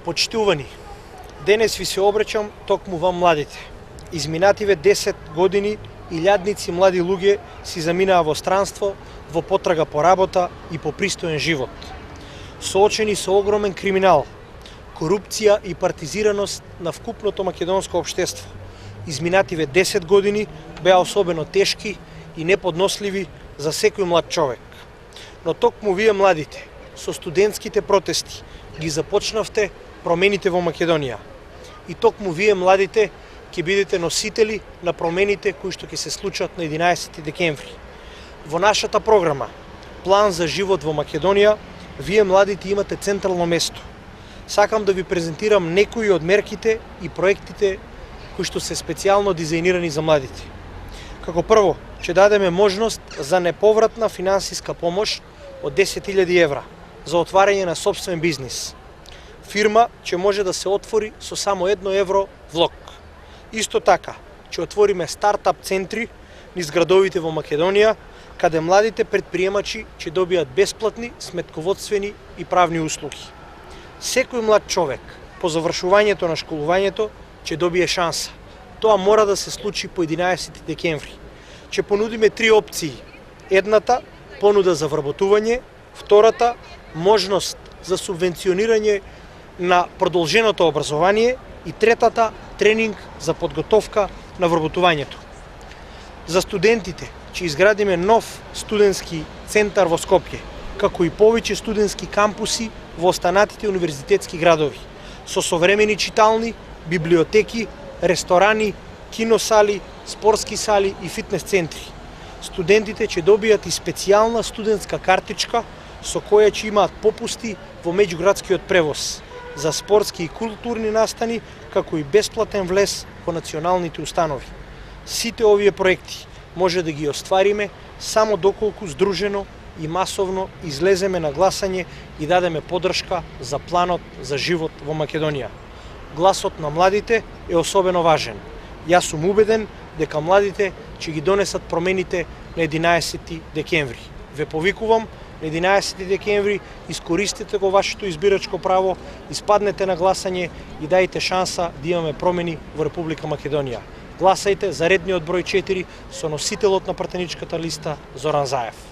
Почитувани, денес ви се обречам токму вам младите. Изминативе 10 години илјадници млади луѓе си заминаа во странство, во потрага по работа и по пристоен живот. Соочени со огромен криминал, корупција и партизираност на вкупното македонско општество. Изминативе 10 години беа особено тешки и неподносливи за секој млад човек. Но токму вие младите, со студентските протести, ги започнавте промените во Македонија. И токму вие младите ќе бидете носители на промените кои што ќе се случат на 11 декември. Во нашата програма План за живот во Македонија, вие младите имате централно место. Сакам да ви презентирам некои од мерките и проектите кои што се специјално дизајнирани за младите. Како прво, ќе дадеме можност за неповратна финансиска помош од 10.000 евра за отварање на сопствен бизнис. Фирма ќе може да се отвори со само 1 евро влог. Исто така, ќе отвориме стартап центри низ градовите во Македонија, каде младите предприемачи ќе добијат бесплатни сметководствени и правни услуги. Секој млад човек по завршувањето на школувањето ќе добие шанса. Тоа мора да се случи по 11 декември. Ќе понудиме 3 опции. Едната, понуда за вработување, втората, можност за субвенционирање на продолженото образование и третата, тренинг за подготовка на вработувањето. За студентите ќе изградиме нов студентски центар во Скопје, како и повеќе студентски кампуси во останатите универзитетски градови, со современи читални, библиотеки, ресторани, киносали, спортски сали и фитнес центри. Студентите ќе добијат и специјална студентска картичка со која ќе имаат попусти во меѓуградскиот превоз за спортски и културни настани, како и бесплатен влез во националните установи. Сите овие проекти може да ги оствариме само доколку здружено и масовно излеземе на гласање и дадеме поддршка за планот за живот во Македонија. Гласот на младите е особено важен. Јас сум убеден дека младите ќе ги донесат промените на 11 декември. Ве повикувам на 11 декември, искористете го вашето избирачко право, испаднете на гласање и дајте шанса да имаме промени во Република Македонија. Гласајте за редниот број 4 со носителот на пратеничката листа Зоран Заев.